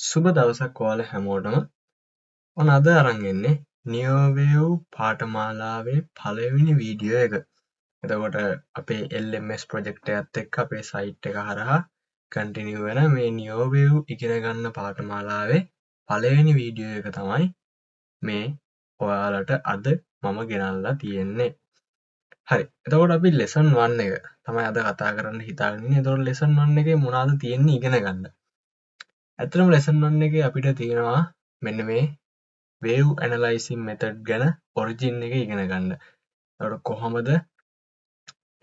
සුබ දවසක් ඔයාලා හැමෝටම. ඔන්න අද අරන් එන්නේ නියෝවේව් පාඨමාලාවේ පළවෙනි වීඩියෝ එක. එතකොට අපේ LMS ප්‍රොජෙක්ට් එකත් එක්ක අපේ සයිට් එක හරහා කන්ටිනියු වෙන මේ නියෝවේව් ඉගෙන ගන්න පාඨමාලාවේ පළවෙනි වීඩියෝ එක තමයි මේ ඔයාලට අද මම ගෙනල්ලා තියෙන්නේ. හරි. එතකොට අපි ලෙසන් 1 එක තමයි අද කතා කරන්න හිතාගෙන ඉන්නේ. එතකොට ලෙසන් 1 එකේ මොනවද තියෙන්නේ ඉගෙන ගන්න. ඇත්තටම ලෙසන් 1 එකේ අපිට තියෙනවා මෙන්න මේ wave analyzing method ගැන ඔරිජින් එක ඉගෙන ගන්න. එතකොට කොහොමද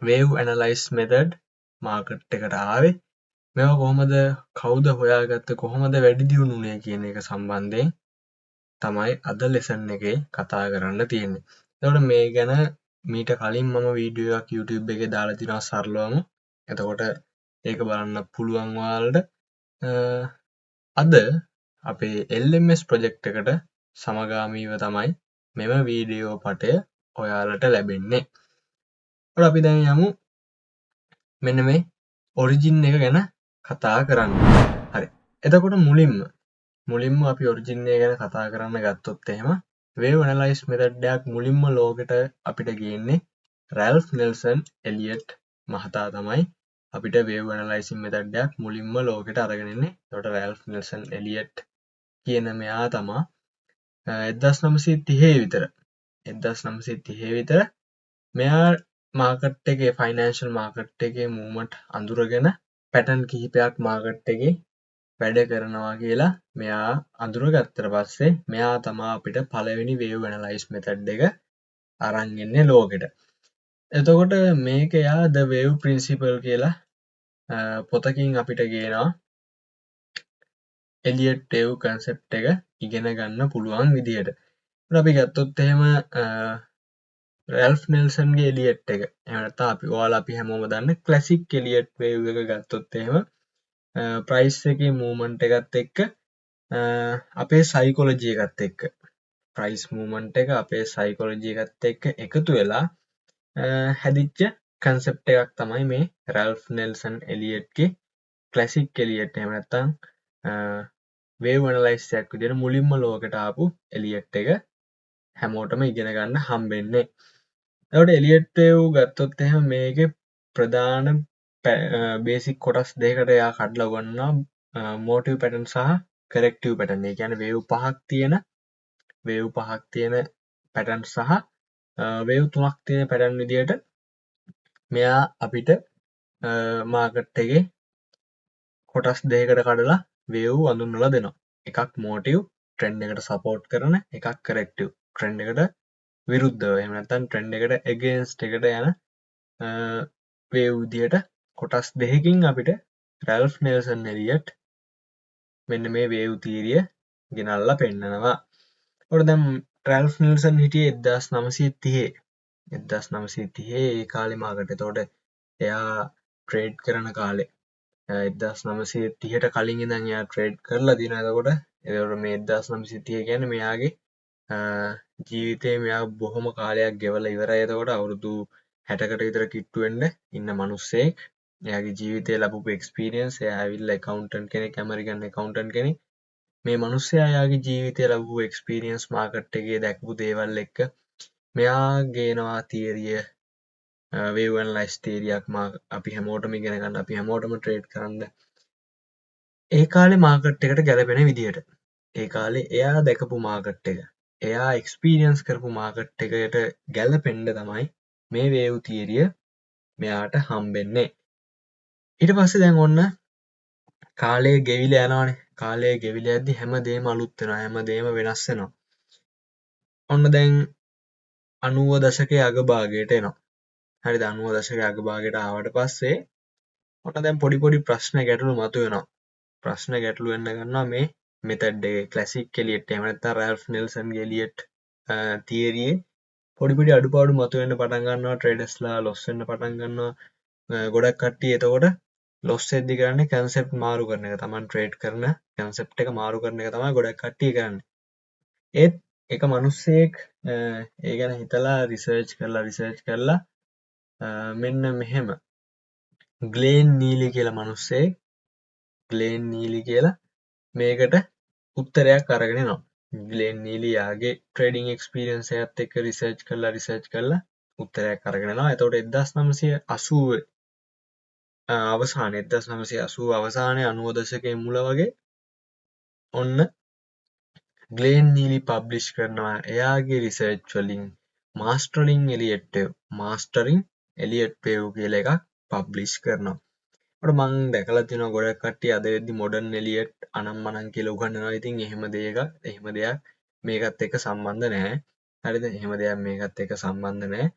wave analyze method මාකට් එකට ආවේ? මේවා කොහොමද කවුද හොයාගත්තේ? කොහොමද වැඩි දියුණු වුනේ කියන එක සම්බන්ධයෙන් තමයි අද ලෙසන් එකේ කතා කරන්න තියෙන්නේ. එතකොට මේ ගැන මීට කලින් මම වීඩියෝ එකක් YouTube එකේ දාලා තිනවා සරලවම. එතකොට ඒක බලන්න පුළුවන් ඔයාලට. අද අපේ LMS ප්‍රොජෙක්ට් එකට සමගාමීව තමයි මෙම වීඩියෝ පටය ඔයාලට ලැබෙන්නේ. එතකොට අපි දැන් යමු මෙන්න මේ ඔරිජින් එක ගැන කතා කරන්න. හරි. එතකොට මුලින්ම අපි ඔරිජින් එක ගැන කතා කරන්න ගත්තොත් එහෙම wave analyze method එකක් මුලින්ම ලෝකෙට අපිට ගේන්නේ රැල්ෆ් නෙල්සන් එලියට් මහතා තමයි අපිට wave analyzing method එකක් මුලින්ම ලෝකෙට අරගෙන එන්නේ. එතකොට රැල්ෆ් නෙල්සන් එලියට් කියන මෙයා තමා 1930 විතර මෙයා මාකට් එකේ ෆයිනෑන්ෂල් මාකට් එකේ මූව්මන්ට් අඳුරගෙන පැටර්න් කිහිපයක් මාකට් එකේ වැඩ කරනවා කියලා මෙයා අඳුරගත්තට පස්සේ මෙයා තමා අපිට පළවෙනි wave analyze method එක අරන් එන්නේ ලෝකෙට. එතකොට මේක එයා the wave principle කියලා පොතකින් අපිට ගේනවා එලියට් වේව් කන්සෙප්ට් එක ඉගෙන ගන්න පුළුවන් විදිහට. අපි ගත්තොත් එහෙම රැල්ෆ් නෙල්සන්ගේ එලියට් එක. එහෙම නැත්නම් ඔයාලා අපි හැමෝම දන්න ක්ලාසික් එලියට් වේව් එක ගත්තොත් එහෙම ප්‍රයිස් එකේ මූවමන්ට් එකත් එක්ක අපේ සයිකොලොජි එකත් එක්ක ප්‍රයිස් මූවමන්ට් එක අපේ සයිකොලොජි එකත් එක්ක එකතු වෙලා හැදිච්ච කන්සෙප්ට් එකක් තමයි මේ රැල්ෆ් නෙල්සන් එලියට්ගේ ක්ලාසික් එලියට්. එහෙම නැත්නම් wave analysis එකක් විදිහට මුලින්ම ලෝකෙට ආපු එලියට් එක හැමෝටම ඉගෙන ගන්න හම්බෙන්නේ. එතකොට එලියට් වේව් ගත්තොත් එහෙම මේකේ ප්‍රධාන බේසික් කොටස් දෙකකට එයා කඩලා උගන්වනවා මොටිව් පැටර්න් සහ කරෙක්ටිව් පැටර්න්. ඒ කියන්නේ වේව් පහක් තියෙන පැටර්න් සහ වේව් තුනක් තියෙන පැටර්න් විදිහට මෙයා අපිට මාකට් එකේ කොටස් දෙකකට කඩලා වේව් අඳුන්වලා දෙනවා. එකක් මොටිව් ට්‍රෙන්ඩ් එකට සපෝට් කරන, එකක් කරෙක්ටිව් ට්‍රෙන්ඩ් එකට විරුද්ධව. එහෙම නැත්නම් ට්‍රෙන්ඩ් එකට ඇගේන්ස්ට් එකට යන වේව් විදිහට කොටස් දෙකකින් අපිට රැල්ෆ් නෙල්සන් එලියට් මෙන්න මේ වේව් තියරිය ගෙනල්ලා පෙන්නනවා. ඒකට දැන් රැල්ෆ් නෙල්සන් හිටියේ 1930 ඒ කාලේ මාකට්. එතකොට එයා ට්‍රේඩ් කරන කාලේ 1930ට කලින් ඉඳන් එයා ට්‍රේඩ් කරලා දිනවා. එතකොට මේ 1930 කියන්නේ මෙයාගේ ජීවිතේ මෙයා බොහොම කාලයක් ගෙවලා ඉවරයි. එතකොට අවුරුදු 60කට විතර කිට්ටු වෙන්න ඉන්න මිනිස්සෙක්. එයාගේ ජීවිතේ ලැබපු එක්ස්පීරියන්ස්, එයා ඇවිල්ලා ඇකවුන්ටන්ට් කෙනෙක්, ඇමරිකන් ඇකවුන්ටන්ට් කෙනෙක්. මේ මිනිස්සයා එයාගේ ජීවිතේ ලැබපු එක්ස්පීරියන්ස් මාකට් එකේ දැකපු දේවල් එක්ක මෙයා ගේනවා තියරිය wave analysis තියරියක් අපි හැමෝටම ඉගෙන ගන්න, අපි හැමෝටම ට්‍රේඩ් කරන්න. ඒ කාලේ මාකට් එකට ගැලපෙන විදිහට. ඒ කාලේ එයා දැකපු මාකට් එක, එයා එක්ස්පීරියන්ස් කරපු මාකට් එකට ගැලපෙන්න තමයි මේ වේව් තියරිය මෙයාට හම්බෙන්නේ. ඊට පස්සේ දැන් ඔන්න කාලය ගෙවිලා යනවානේ. කාලය ගෙවිලා යද්දි හැමදේම අලුත් වෙනවා, හැමදේම වෙනස් වෙනවා. ඔන්න දැන් 90 දශකයේ අගභාගයට එනවා. හරිද? 90 දශකයේ අගභාගයට ආවට පස්සේ ඔන්න දැන් පොඩි ප්‍රශ්න ගැටලු මතුවෙනවා. ප්‍රශ්න ගැටලු වෙන්න ගන්නවා මේ මෙතඩ් එකේ. ක්ලාසික් එලියට් එහෙම නැත්නම් රැල්ෆ් නෙල්සන්ගේ එලියට් තියරියේ පොඩි අඩුපාඩු මතුවෙන්න පටන් ගන්නවා. ට්‍රේඩර්ස්ලා ලොස් වෙන්න පටන් ගන්නවා. ගොඩක් කට්ටිය එතකොට ලොස් වෙද්දි කරන්නේ කන්සෙප්ට් මාරු කරන එක. Taman ට්‍රේඩ් කරන කන්සෙප්ට් එක මාරු කරන එක තමයි ගොඩක් කට්ටිය කරන්නේ. ඒත් එක මිනිස්සෙක් ඒ ගැන හිතලා රිසර්ච් කරලා මෙන්න මෙහෙම ග්ලේන් නීලි කියලා මිනිස්සෙක්, ග්ලේන් නීලි කියලා මේකට උත්තරයක් අරගෙන එනවා. ග්ලෙන් නීලි යාගේ ට්‍රේඩින් එක්ස්පීරියන්ස් එකත් එක්ක රිසර්ච් කරලා උත්තරයක් අරගෙන එනවා. එතකොට 1980 අවසානයේ 1980 අවසානයේ 90 දශකයේ මුල වගේ ඔන්න ග්ලෙන් නීලි පබ්ලිෂ් කරනවා එයාගේ රිසර්ච් වලින් මාස්ටරින් එලියට් වේව් කියලා එකක් පබ්ලිෂ් කරනවා. ඒකට මම දැකලා තියෙනවා ගොඩක් කට්ටිය අද වෙද්දි මොඩර්න් එලියට් අනම්මනම් කියලා උගන්වනවා. ඉතින් එහෙම දෙයක් මේකත් එක්ක සම්බන්ධ නැහැ. හරිද? එහෙම දෙයක් මේකත් එක්ක සම්බන්ධ නැහැ.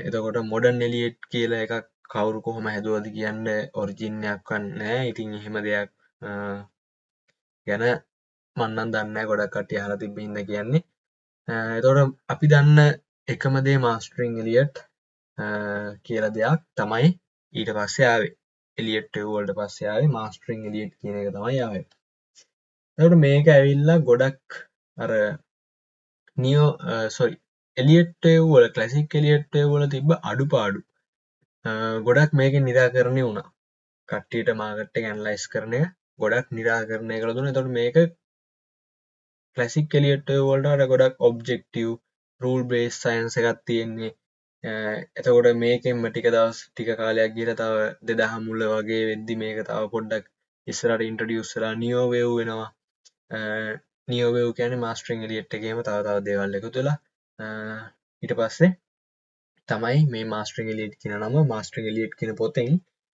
එතකොට මොඩර්න් එලියට් කියලා එකක් කවුරු කොහොම හැදුවද කියන්න ඔරිජින් එකක්වත් නැහැ. ඉතින් එහෙම දෙයක් ගැන මම නම් දන්නේ නැහැ. ගොඩක් කට්ටිය අහලා තිබ්බ හින්දා කියන්නේ. එතකොට අපි දන්න එකම දේ මාස්ටරින් එලියට් කියලා දෙයක් තමයි ඊට පස්සේ ආවේ. එලියට් වේව් වලට පස්සේ ආවේ මාස්ටරින් එලියට් කියන එක තමයි ආවේ. එතකොට මේක ඇවිල්ලා ගොඩක් අර එලියට් වේව් වල ක්ලාසික් එලියට් වේව් වල තිබ්බ අඩුපාඩු ගොඩක් මේකෙන් නිරාකරණය වුණා. කට්ටියට මාකට් එක ඇනලයිස් කරන එක ගොඩක් නිරාකරණය කළා දුන්නා. එතකොට මේක ක්ලාසික් එලියට් වේව් වලට වඩා ගොඩක් ඔබ්ජෙක්ටිව් රූල් බේස් සයන්ස් එකක් තියෙන්නේ. එතකොට මේකෙන්ම ටික කාලයක් ගිහලා තව 2000 මුල වගේ වෙද්දි මේක තව පොඩ්ඩක් ඉස්සරහට ඉන්ට්‍රොඩියුස් වෙලා නියෝ වේව් වෙනවා. නියෝ වේව් කියන්නේ මාස්ටරින් එලියට් එකේම තව දේවල් එකතු වෙලා ඊට පස්සේ තමයි මේ මාස්ටරින් එලියට් කියන නම මාස්ටරින් එලියට් කියන පොතෙන්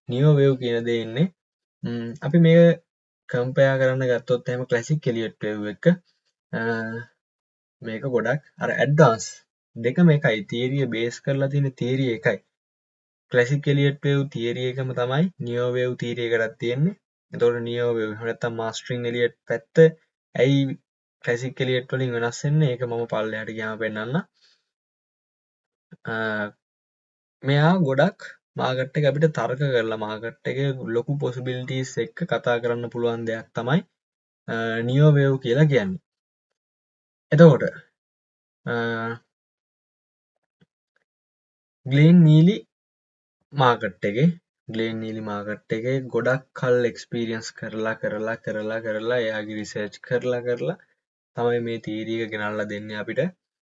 නියෝ වේව් කියන දේ එන්නේ. අපි මේක කම්පෙයාර් කරන්න ගත්තොත් එහෙම ක්ලාසික් එලියට් වේව් එක මේක ගොඩක් අර ඇඩ්වාන්ස් දෙකම එකයි තියරිය බේස් කරලා තියෙන තියරිය එකයි. ක්ලාසික් එලියට් වේව් තියරි එකම තමයි නියෝ වේව් තියරි එකටත් තියෙන්නේ. එතකොට නියෝ වේව් එහෙම නැත්නම් මාස්ටරින් එලියට් පැත්ත ඇයි ක්ලාසික් එලියට් වලින් වෙනස් වෙන්නේ? ඒක මම පල්ලෙහාට ගියාම පෙන්නන්න. මෙයා ගොඩක් මාකට් එක අපිට තර්ක කරලා මාකට් එකේ ලොකු පොසිබිලිටීස් එක්ක කතා කරන්න පුළුවන් දෙයක් තමයි නියෝ වේව් කියලා කියන්නේ. එතකොට ග්ලෙන් නීලි මාකට් එකේ ගොඩක් කල් එක්ස්පීරියන්ස් කරලා එයාගේ රිසර්ච් කරලා තමයි මේ තියරි එක ගෙනල්ලා දෙන්නේ අපිට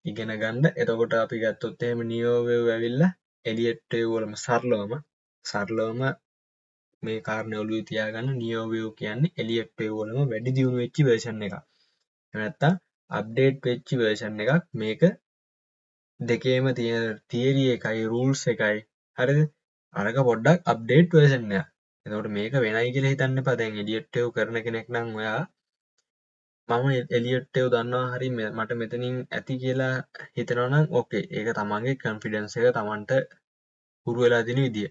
ඉගෙන ගන්න. එතකොට අපි ගත්තොත් එහෙම නියෝ වේව් ඇවිල්ලා එලියට් වේව් වලම සරලවම මේ කාරණේ ඔළුවේ තියාගන්න නියෝ වේව් කියන්නේ එලියට් වේව් වලම වැඩි දියුණු වෙච්ච version එකක්. එහෙම නැත්නම් අප්ඩේට් වෙච්ච version එකක්. මේක දෙකේම තියෙන තියරි එකයි රූල්ස් එකයි. හරිද? අරක පොඩ්ඩක් අප්ඩේට් version එකක්. එතකොට මේක වෙනයි කියලා හිතන්න එපා. දැන් එලියට් වේව් කරන කෙනෙක් නම් ඔයා මම එලියට් වේව් දන්නවා හරි මට මෙතනින් ඇති කියලා හිතනවා නම් ඕකේ. ඒක තමන්ගේ කොන්ෆිඩන්ස් එක තමන්ට හුරු වෙලා තියෙන විදිය.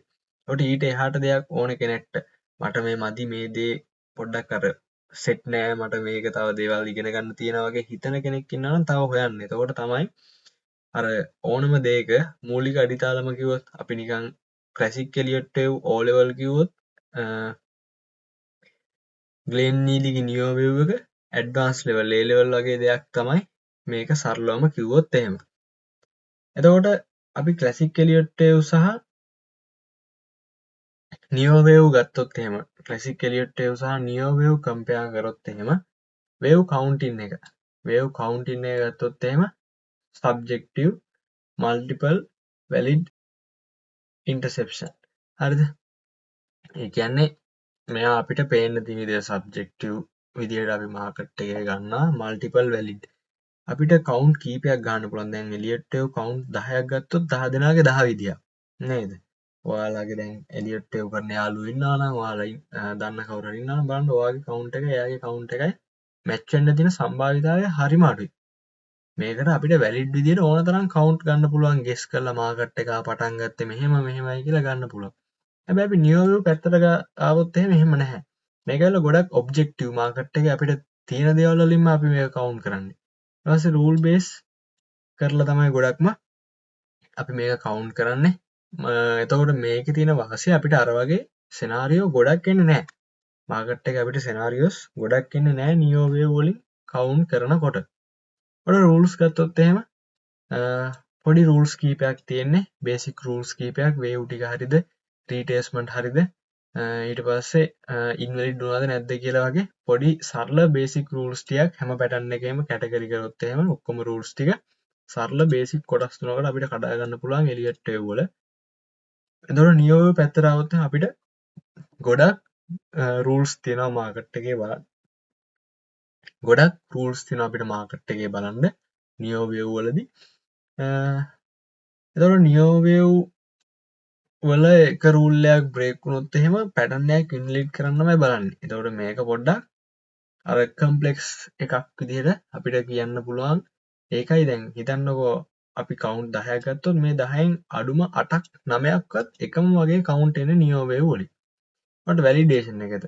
ඒකට ඊට එහාට දෙයක් ඕන කෙනෙක්ට මට මේ මදි මේ දේ පොඩ්ඩක් අර සෙට් නෑ මට මේක තව දේවල් ඉගෙන ගන්න තියෙනවා වගේ හිතන කෙනෙක් ඉන්නවා නම් තව හොයන්න. එතකොට තමයි අර ඕනම දෙයක මූලික අඩිතාලම කිව්වොත් අපි නිකන් classic Elliot wave O level කිව්වොත් ග්ලෙන් නීලිගේ නියෝ වේව් එක ඇඩ්වාන්ස් ලෙවල් A level වගේ දෙයක් තමයි මේක සරලවම කිව්වොත් එහෙම. එතකොට අපි ක්ලාසික් එලියට් වේව් සහ නියෝ වේව් ගත්තොත් එහෙම ක්ලාසික් එලියට් වේව් සහ නියෝ වේව් කම්පෙයාර් කරොත් එහෙම වේව් කවුන්ටින් එක ගත්තොත් එහෙම සබ්ජෙක්ටිව් මල්ටිපල් වැලිඩ් ඉන්ටර්සෙප්ෂන්. හරිද? ඒ කියන්නේ මෙයා අපිට පේන්න තියෙන විදිහ සබ්ජෙක්ටිව් විදියට අපි මාකට් එකේ ගන්නවා මල්ටිපල් වැලිඩ්. අපිට කවුන්ට් කීපයක් ගන්න පුළුවන්. දැන් එලියට් වේව් කවුන්ට් 10ක් ගත්තොත් 10 දෙනාගේ 10 විදියක්. නේද? ඔයාලගේ දැන් එලියට් වේව් කරන යාළුවෝ ඉන්නවා නම් ඔයාලා දන්න කවුරු හරි ඉන්නවා නම් බලන්න ඔයාගේ කවුන්ට් එක එයාගේ කවුන්ට් එකයි මැච් වෙන්න තියෙන සම්භාවිතාවය හරිම අඩුයි. මේකට අපිට වැලිඩ් විදියට ඕන තරම් කවුන්ට් ගන්න පුළුවන් ගෙස් කරලා මාකට් එක පටන් ගත්තේ මෙහෙමයි කියලා ගන්න පුළුවන්. හැබැයි අපි නියෝ වේව් පැත්තට ආවොත් එහෙම නැහැ. මේක ඇවිල්ලා ගොඩක් ඔබ්ජෙක්ටිව් මාකට් එකේ අපිට තියෙන දේවල් වලින්ම අපි මේක කවුන්ට් කරන්නේ. ඊට පස්සේ රූල් බේස් කරලා තමයි ගොඩක්ම අපි මේක කවුන්ට් කරන්නේ. එතකොට මේකේ තියෙන වාසිය අපිට අර වගේ සිනාරියෝ ගොඩක් එන්නේ නැහැ. මාකට් එකේ අපිට සිනාරියෝස් ගොඩක් එන්නේ නැහැ නියෝ වේව් වලින් කවුන්ට් කරනකොට. ඔය රූල්ස් ගත්තොත් එහෙම පොඩි රූල්ස් කීපයක් තියෙන්නේ. බේසික් රූල්ස් කීපයක් වේව් ටික හරිද රීටේස්මන්ට් හරිද ඊට පස්සේ ඉන්වැලිඩ් වුණාද නැද්ද කියලා වගේ පොඩි සරල බේසික් රූල්ස් ටිකක් හැම පැටර්න් එකේම කැටගරි කරොත් එහෙම ඔක්කොම රූල්ස් ටික සරල බේසික් කොටස් තුනකට අපිට කඩා ගන්න පුළුවන් එලියට් වේව් වල. එතකොට නියෝ වේව් පැත්තට આવොත් අපිට ගොඩක් රූල්ස් තියෙනවා මාකට් එකේ බලන්න. ගොඩක් රූල්ස් තියෙනවා අපිට මාකට් එකේ බලන්න නියෝ වේව් වලදී. එතකොට නියෝ වේව් වල එක රූල් එකක් බ්‍රේක් වුණොත් එහෙම පැටර්න් එකක් ඉන්වැලිඩ් කරන්නමයි බලන්නේ. එතකොට මේක පොඩ්ඩක් අර කම්ප්ලෙක්ස් එකක් විදිහට අපිට කියන්න පුළුවන්. ඒකයි දැන් හිතන්නකෝ අපි කවුන්ට් 10ක් ගත්තොත් මේ 10න් අඩුම 8ක් 9ක්වත් එකම වගේ කවුන්ට් එන්නේ නියෝ වේව් වලින්. මට වැලිඩේෂන් එකද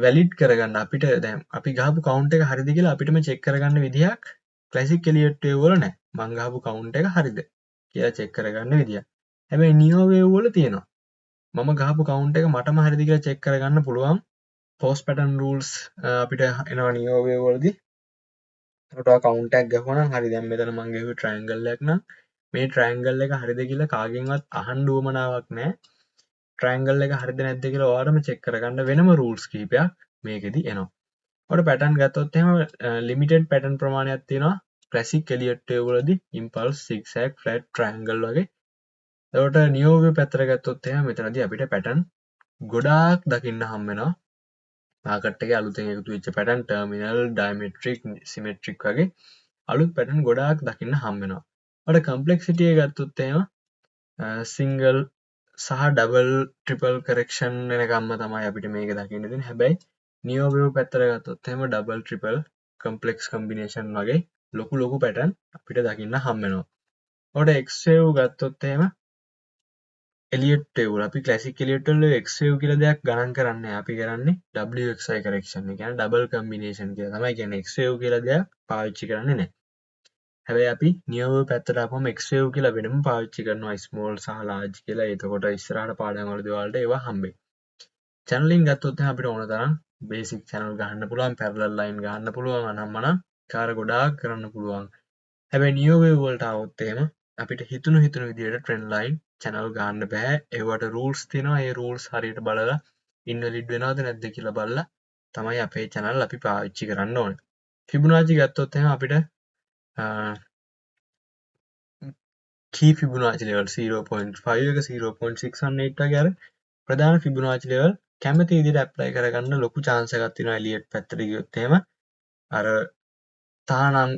වැලිඩ් කරගන්න අපිට දැන් අපි ගහපු කවුන්ට් එක හරිද කියලා අපිටම චෙක් කරගන්න විදිහක් ක්ලාසික් එලියට් වේව් වල නැහැ. මං ගහපු කවුන්ට් එක හරිද කියලා චෙක් කරගන්න විදියක්. හැබැයි නියෝ වේව් වල තියෙනවා. මම ගහපු කවුන්ට් එක මටම හරිද කියලා චෙක් කරගන්න පුළුවන්. පෝස්ට් පැටර්න් රූල්ස් අපිට එනවා නියෝ වේව් වලදී. ඒකට කවුන්ට් එකක් ගහුවනම් හරි දැන් මෙතන මං ගහුවේ ට්‍රයැන්ගල් එකක් නම් මේ ට්‍රයැන්ගල් එක හරිද කියලා කාගෙන්වත් අහන්න උවමනාවක් නැහැ. ට්‍රයැන්ගල් එක හරිද නැද්ද කියලා ඔයාලම චෙක් කරගන්න වෙනම රූල්ස් කිහිපයක් මේකෙදි එනවා. ඔයාලට පැටර්න් ගත්තොත් එහෙම ලිමිටඩ් පැටර්න් ප්‍රමාණයක් තියෙනවා. ක්ලාසික් එලියට් වේව් වලදී ඉම්පල්ස්, සිග්සැග්, ෆ්ලැට්, ට්‍රයැන්ගල් වගේ. එතකොට නියෝ වේව් පැත්තට ගත්තොත් එහෙම මෙතනදී අපිට පැටර්න් ගොඩාක් දකින්න හම්බ වෙනවා. මාකට් එකේ අලුතෙන් එකතු වෙච්ච පැටර්න් ටර්මිනල්, ඩයමෙට්‍රික්, සිමෙට්‍රික් වගේ අලුත් පැටර්න් ගොඩාක් දකින්න හම්බ වෙනවා. ඔයාලට කම්ප්ලෙක්සිටි එක ගත්තොත් එහෙම සිංගල් සහ ඩබල් ට්‍රිපල් කරෙක්ෂන් වෙනකම්ම තමයි අපිට මේක දකින්න දෙන්නේ. හැබැයි නියෝ වේව් පැත්තට ගත්තොත් එහෙම ඩබල් ට්‍රිපල් කම්ප්ලෙක්ස් කම්බිනේෂන් වගේ ලොකු පැටර්න් අපිට දකින්න හම්බ වෙනවා. ඔයාලට X වේව් ගත්තොත් එහෙම එලියට් වේව් වල අපි ක්ලාසික් එලියට් වල X වේව් කියලා දෙයක් ගණන් කරන්නේ නැහැ. අපි කරන්නේ WXY කරෙක්ෂන්. ඒ කියන්නේ ඩබල් කම්බිනේෂන් කියලා තමයි කියන්නේ. X වේව් කියලා දෙයක් පාවිච්චි කරන්නේ නැහැ. හැබැයි අපි නියෝ වේව් පැත්තට ආපුවම X වේව් කියලා වෙනම පාවිච්චි කරනවා ස්මෝල් සහ ලාර්ජ් කියලා. එතකොට ඉස්සරහට පාඩම් වලදී ඔයාලට ඒවා හම්බෙයි. චැනලින් ගත්තොත් එහෙනම් අපිට ඕන තරම් බේසික් channel ගහන්න පුළුවන්, parallel line ගහන්න පුළුවන්, අනම්මනම් කාර ගොඩාක් කරන්න පුළුවන්. හැබැයි නියෝ වේව් වලට આવොත් එහෙම අපිට හිතුණු විදිහට ට්‍රෙන්ඩ් ලයින් channel ගන්න බෑ. ඒවට rules තියෙනවා. ඒ rules හරියට බලලා ඉන්වැලිඩ් වෙනවද නැද්ද කියලා බලලා තමයි අපේ channel අපි පාවිච්චි කරන්න ඕනේ. Fibonacci ගත්තොත් එහෙනම් අපිට key Fibonacci level 0.5 එක 0.618 වගේ අර ප්‍රධාන Fibonacci level කැමති විදිහට apply කරගන්න ලොකු chance එකක් තියෙනවා එලියට් පැත්තට ගියොත් එහෙම අර තහනම්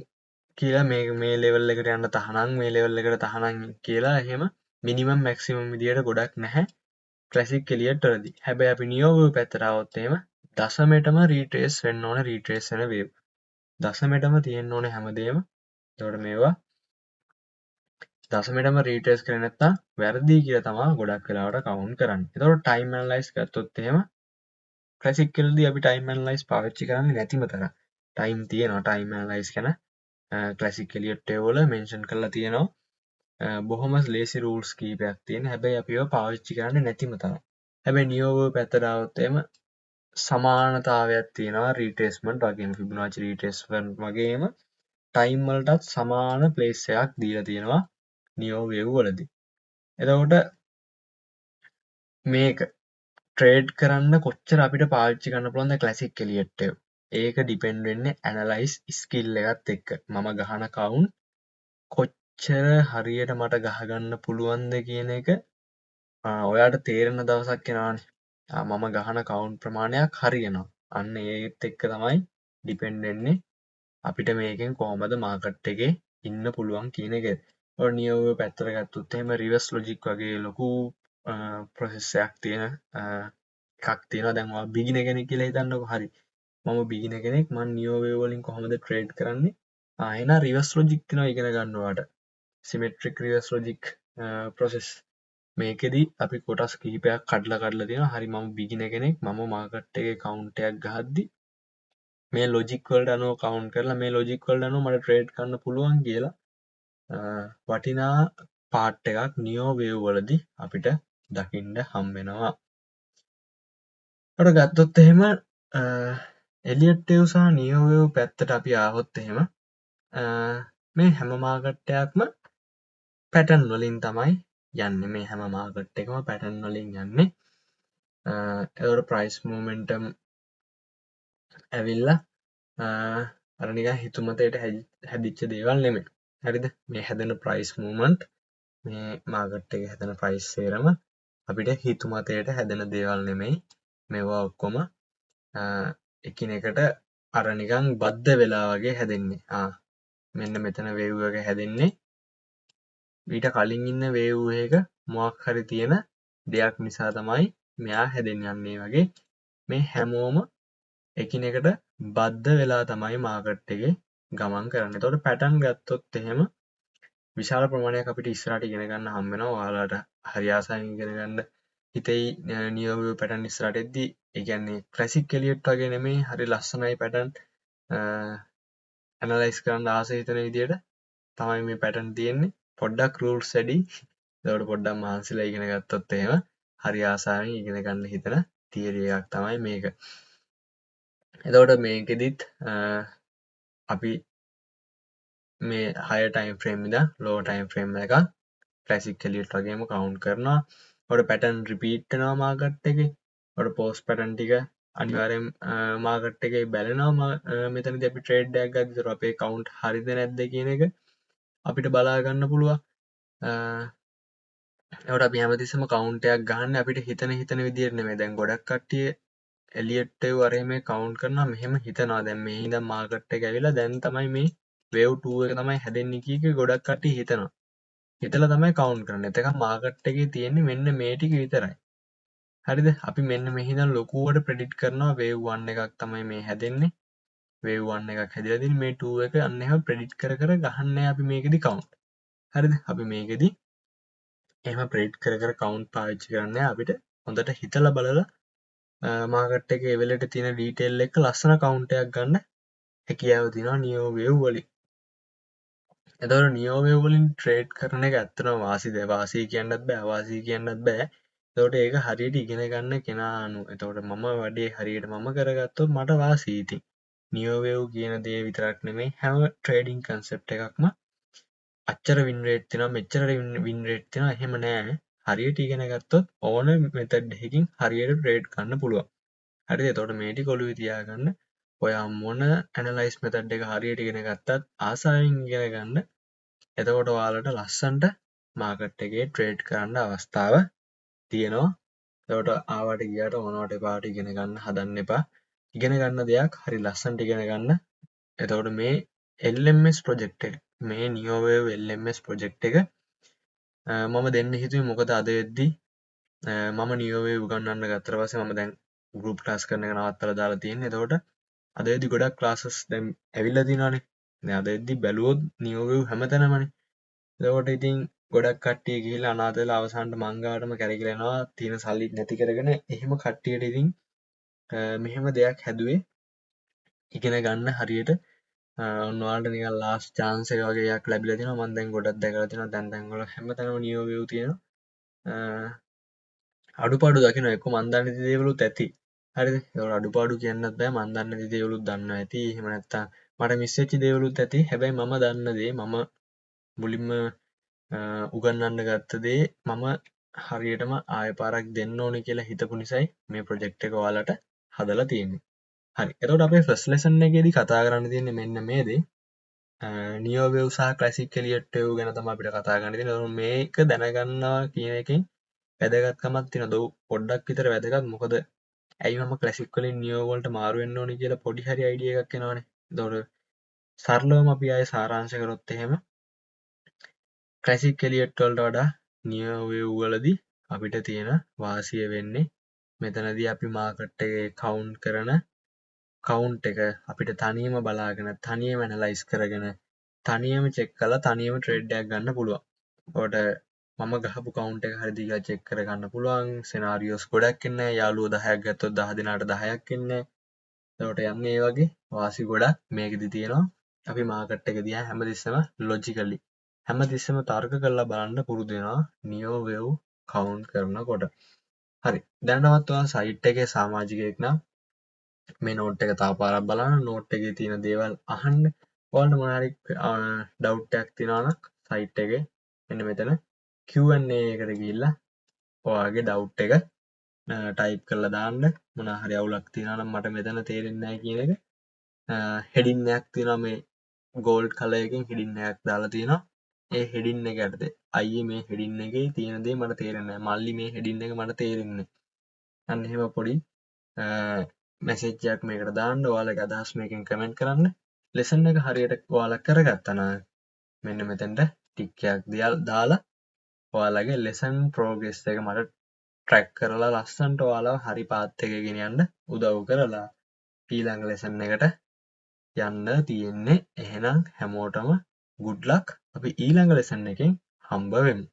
කියලා මේ level එකට යන්න තහනම් මේ level එකට තහනම් කියලා එහෙම minimum maximum විදියට ගොඩක් නැහැ ක්ලාසික් එලියට් වලදී. හැබැයි අපි නියෝ වේව් පැත්තට આવොත් එහෙම දශමයටම රීට්‍රේස් වෙන්න ඕන රීට්‍රේස් වෙන වේව්. දශමයටම තියෙන්න ඕනේ හැමදේම. එතකොට මේවා දශමයටම රීට්‍රේස් කරේ නැත්නම් වැරදි කියලා තමයි ගොඩක් වෙලාවට කවුන්ට් කරන්නේ. එතකොට ටයිම් ඇනලයිස් ගත්තොත් එහෙම ක්ලාසික් වලදී අපි ටයිම් ඇනලයිස් පාවිච්චි කරන්නේ නැතිම තරම්. ටයිම් තියෙනවා ටයිම් ඇනලයිස් ගැන ක්ලාසික් එලියට් වල මෙන්ෂන් කරලා තියෙනවා. බොහොම ලේසි රූල්ස් කීපයක් තියෙන. හැබැයි අපි ඒවා පාවිච්චි කරන්නේ නැතිම තරම්. හැබැයි නියෝ වේව් පැත්තට આવොත් එහෙම සමානතාවයක් තියෙනවා රීට්‍රේස්මන්ට් වගේම Fibonacci රීට්‍රේස්මන්ට් වගේම ටයිම් වලටත් සමාන ප්ලේස් එකක් දීලා තියෙනවා නියෝ වේව් වලදී. එතකොට මේක ට්‍රේඩ් කරන්න කොච්චර අපිට පාවිච්චි කරන්න පුළුවන්ද ක්ලාසික් එලියට් වේව්. ඒක ඩිපෙන්ඩ් වෙන්නේ ඇනලයිස් ස්කිල් එකත් එක්ක. මම ගහන කවුන්ට් කොච්චර හරියට මට ගහගන්න පුළුවන්ද කියන එක ඔයාට තේරෙන දවසක් එනවානේ. මම ගහන කවුන්ට් ප්‍රමාණයක් හරියනවා. අන්න ඒත් එක්ක තමයි ඩිපෙන්ඩ් වෙන්නේ අපිට මේකෙන් කොහොමද මාකට් එකේ ඉන්න පුළුවන් කියන එක. ඔය නියෝ වේව් පැත්තට ගත්තොත් එහෙම රිවර්ස් ලොජික් වගේ ලොකු ප්‍රොසෙස් එකක් තියෙන එකක් තියෙනවා. දැන් ඔයා බිගිනර් කෙනෙක් කියලා හිතන්නකෝ. හරි. මම බිගිනර් කෙනෙක්. මම නියෝ වේව් වලින් කොහොමද ට්‍රේඩ් කරන්නේ? එහෙනම් රිවර්ස් ලොජික් තියෙනවා ඉගෙන ගන්න ඔයාට. සිමෙට්‍රික් රිවර්ස් ලොජික් ප්‍රොසෙස් මේකෙදි අපි කොටස් කිහිපයක් කඩලා තියෙනවා. හරි මම බිගිනර් කෙනෙක්. මම මාකට් එකේ කවුන්ට් එකක් ගහද්දි මේ ලොජික් වලට අනුව කවුන්ට් කරලා මේ ලොජික් වලට අනුව මට ට්‍රේඩ් කරන්න පුළුවන් කියලා වටිනා පාර්ට් එකක් නියෝ වේව් වලදී අපිට දකින්න හම්බ වෙනවා. ඒකට ගත්තොත් එහෙම එලියට් වේව් සහ නියෝ වේව් පැත්තට අපි ආවොත් එහෙම මේ හැම මාකට් එකක්ම පැටර්න් වලින් තමයි යන්නේ. මේ හැම මාකට් එකම පැටර්න් වලින් යන්නේ. එතකොට ප්‍රයිස් මොමන්ටම් ඇවිල්ලා අර නිකන් හිතුමතේට හැදිච්ච දේවල් නෙමෙයි. හරිද? මේ හැදෙන ප්‍රයිස් මූවමන්ට් මේ මාකට් එකේ හැදෙන ප්‍රයිස් සේරම අපිට හිතුමතේට හැදෙන දේවල් නෙමෙයි. මේවා ඔක්කොම එකිනෙකට අර නිකන් බද්ධ වෙලා වගේ හැදෙන්නේ. මෙන්න මෙතන වේව් එක හැදෙන්නේ ඊට කලින් ඉන්න වේව් එක මොකක් හරි තියෙන දෙයක් නිසා තමයි මෙයා හැදෙන්නේ වගේ මේ හැමෝම එකිනෙකට බද්ධ වෙලා තමයි මාකට් එකේ ගමන් කරන්නේ. එතකොට පැටර්න් ගත්තොත් එහෙම විශාල ප්‍රමාණයක් අපිට ඉස්සරහට ඉගෙන ගන්න හම්බ වෙනවා. ඔයාලට හරි ආසාවෙන් ඉගෙන ගන්න හිතෙයි නියෝ වේව් පැටර්න් ඉස්සරහට එද්දි. ඒ කියන්නේ ක්ලාසික් එලියට් වගේ නෙමෙයි, හරි ලස්සනයි පැටර්න්. ඇනලයිස් කරන්න ආස හිතෙන විදියට තමයි මේ පැටර්න් තියෙන්නේ. පොඩ්ඩක් රූල්ස් වැඩි. ඒකට පොඩ්ඩක් මහන්සිලා ඉගෙන ගත්තොත් එහෙම හරි ආසාවෙන් ඉගෙන ගන්න හිතන තියරි එකක් තමයි මේක. එතකොට මේකෙදිත් අපි මේ හයර් ටයිම් ෆ්‍රේම් ඉඳන් ලෝවර් ටයිම් ෆ්‍රේම් එකක් ක්ලාසික් එලියට් වගේම කවුන්ට් කරනවා. එතකොට පැටර්න් රිපීට් වෙනවා මාකට් එකේ. එතකොට පෝස්ට් පැටර්න් ටික අනිවාර්යෙන් මාකට් එකේ බැලෙනවා. මෙතනදී අපි ට්‍රේඩ් එකක් ගත්තොත් අපේ කවුන්ට් හරිද නැද්ද කියන එක අපිට බලා ගන්න පුළුවන්. එතකොට අපි හැමතිස්සෙම කවුන්ට් එකක් ගන්න අපිට හිතන විදියට නෙමෙයි. දැන් ගොඩක් කට්ටිය එලියට් වේව් අරගෙන මේ කවුන්ට් කරනවා මෙහෙම හිතනවා. දැන් මේ ඉඳන් මාකට් එක ඇවිල්ලා දැන් තමයි මේ වේව් 2 එක තමයි හැදෙන්නේ කීක ගොඩක් කට්ටිය හිතනවා. හිතලා තමයි කවුන්ට් කරන්නේ. එතකන් මාකට් එකේ තියෙන්නේ මෙන්න මේ ටික විතරයි. හරිද? අපි මෙන්න මෙහි ඉඳන් ලොකුවට ප්‍රෙඩික්ට් කරනවා වේව් 1 එකක් තමයි මේ හැදෙන්නේ. වේව් 1 එකක් හැදිලා තියෙන්නේ මේ 2 එක අන්න එහෙම ප්‍රෙඩික්ට් කර ගහන්නේ අපි මේකෙදි කවුන්ට්. හරිද? අපි මේකෙදි එහෙම ප්‍රෙඩික්ට් කර කවුන්ට් පාවිච්චි කරන්නේ අපිට හොඳට හිතලා බලලා මාකට් එකේ වෙලට තියෙන ඩීටේල් එක ලස්සන කවුන්ට් එකක් ගන්න හැකියාව තියෙනවා නියෝ වේව් වලින්. එතකොට නියෝ වේව් වලින් ට්‍රේඩ් කරන එක ඇත්තටම වාසි කියන්නත් බෑ අවාසි කියන්නත් බෑ. එතකොට ඒක හරියට ඉගෙන ගන්න කෙනා අනුව. එතකොට මම වැඩේ හරියට මම කරගත්තොත් මට වාසි ඉතින්. නියෝ වේව් කියන දේ විතරක් නෙමෙයි හැම ට්‍රේඩින් කන්සෙප්ට් එකක්ම අච්චර වින් රේට් තියෙනවා මෙච්චර වින් රේට් තියෙනවා එහෙම නෑ. හරියට ඉගෙන ගත්තොත් ඕන මෙතඩ් එකකින් හරියට ට්‍රේඩ් ගන්න පුළුවන්. හරිද? එතකොට මේ ටික ඔළුවේ තියාගන්න. ඔයා මොන ඇනලයිස් මෙතඩ් එක හරියට ඉගෙන ගත්තත් ආසාවෙන් ඉගෙන ගන්න. එතකොට ඔයාලට ලස්සනට මාකට් එකේ ට්‍රේඩ් කරන්න අවස්ථාව තියෙනවා. එතකොට ආවට ගියාට මොනවට එපාට ඉගෙන ගන්න හදන්න එපා. ඉගෙන ගන්න දෙයක් හරි ලස්සනට ඉගෙන ගන්න. එතකොට මේ LMS ප්‍රොජෙක්ට් එක මේ නියෝ වේව් LMS ප්‍රොජෙක්ට් එක මම දෙන්න හිතුවේ මොකද අද වෙද්දි මම නියෝ වේව් උගන්වන්න ගත්තට පස්සේ මම දැන් ගෲප් ක්ලාස් කරන එක නවත්තලා දාලා තියෙන්නේ. එතකොට අද වෙද්දි ගොඩක් ක්ලාසස් දැන් ඇවිල්ලා තියෙනවානේ. දැන් අද වෙද්දි බැලුවොත් නියෝ වේව් හැමතැනමනේ. එතකොට ඉතින් ගොඩක් කට්ටිය ගිහිල්ලා අනාථ වෙලා අවසානට මං ගාවටම කැරකිලා එනවා තියෙන සල්ලි නැති කරගෙන. එහෙම කට්ටියට ඉතින් මෙහෙම දෙයක් හැදුවේ ඉගෙන ගන්න හරියට ඔන්න ඔයාලට නිකන් ලාස්ට් chance එක වගේ එකක් ලැබිලා තිනවා. මම දැන් ගොඩක් දැකලා තිනවා දැන් වල හැමතැනම නියෝ වේව් තියෙනවා. අඩුපාඩු දකිනවා එක්ක මන් දන්නේ නැති දේවලුත් ඇති. හරිද? ඒකට අඩුපාඩු කියන්නත් බෑ මන් දන්නේ නැති දේවලුත් දන්නවා ඇති. එහෙම නැත්නම් මට මිස් වෙච්ච දේවලුත් ඇති. හැබැයි මම දන්න දේ මම මුලින්ම උගන්වන්න ගත්ත දේ මම හරියටම ආයෙ පාරක් දෙන්න ඕනේ කියලා හිතපු නිසායි මේ ප්‍රොජෙක්ට් එක ඔයාලට හදලා තියෙන්නේ. හරි. එතකොට අපේ ෆස්ට් ලෙසන් එකේදී කතා කරන්න තියෙන්නේ මෙන්න මේ දේ. නියෝ වේව් සහ ක්ලාසික් එලියට් වේව් ගැන තමයි අපිට කතා කරන්න තියෙන්නේ. එතකොට මේක දැනගන්නවා කියන එකෙන් වැදගත්කමක් තියෙනවා. පොඩ්ඩක් විතර වැදගත්. මොකද ඇයි මම ක්ලාසික් වලින් නියෝ වලට මාරු වෙන්න ඕනේ කියලා පොඩි හරි අයිඩියා එකක් එනවනේ. එතකොට සරලවම අපි ආයේ සාරාංශ කරොත් එහෙම ක්ලාසික් එලියට් වලට වඩා නියෝ වේව් වලදී අපිට තියෙන වාසිය වෙන්නේ මෙතනදී අපි මාකට් එකේ කවුන්ට් කරන කවුන්ට් එක අපිට තනියම බලාගෙන තනියම ඇනලයිස් කරගෙන තනියම චෙක් කරලා තනියම ට්‍රේඩ් එකක් ගන්න පුළුවන්. ඒකට මම ගහපු කවුන්ට් එක හරිද කියලා චෙක් කරගන්න පුළුවන්. සිනාරියෝස් ගොඩක් ඉන්නේ. යාළුවෝ 10ක් ගත්තොත් 10 දෙනාට 10ක් ඉන්නේ. එතකොට යන්නේ මේ වගේ වාසි ගොඩක් මේකෙදි තියෙනවා. අපි මාකට් එක දිහා හැමතිස්සෙම ලොජිකලි හැමතිස්සෙම තර්ක කරලා බලන්න පුරුදු වෙනවා නියෝ වේව් කවුන්ට් කරනකොට. හරි. දැනටමත් ඔයා සයිට් එකේ සමාජිකයෙක් නම් මේ නෝට් එක තව පාරක් බලන්න. නෝට් එකේ තියෙන දේවල් අහන්න. ඔයාලට මොනවා හරි ඩවුට් එකක් තියෙනවා නම් සයිට් එකේ මෙන්න මෙතන Q&A එකට ගිහිල්ලා ඔයාගේ ඩවුට් එක ටයිප් කරලා දාන්න මොනා හරි අවුලක් තියෙනවා නම් මට මෙතන තේරෙන්නේ නැහැ කියන එක හෙඩින් එකක් තියෙනවා මේ ගෝල්ඩ් කලර් එකකින් හෙඩින් එකක් දාලා තියෙනවා ඒ හෙඩින් එක යටතේ අයියේ මේ හෙඩින් එකේ තියෙන දේ මට තේරෙන්නේ නැහැ මල්ලි මේ හෙඩින් එක මට තේරෙන්නේ අන්න එහෙම පොඩි මැසේජ් එකක් මේකට දාන්න ඔයාලගේ අදහස් මේකෙන් කමෙන්ට් කරන්න ලෙසන් එක හරියට ඔයාලා කරගත්තා නම් මෙන්න මෙතෙන්ට ටික් එකක් දාලා ඔයාලගේ ලෙසන් ප්‍රෝග්‍රස් එක මට ට්‍රැක් කරලා ලස්සනට ඔයාලව හරි පාත් එකේ ගෙනියන්න උදව් කරලා ඊළඟ ලෙසන් එකට යන්න තියෙන්නේ එහෙනම් හැමෝටම good luck අපි ඊළඟ ලෙසන් එකෙන් හම්බ වෙමු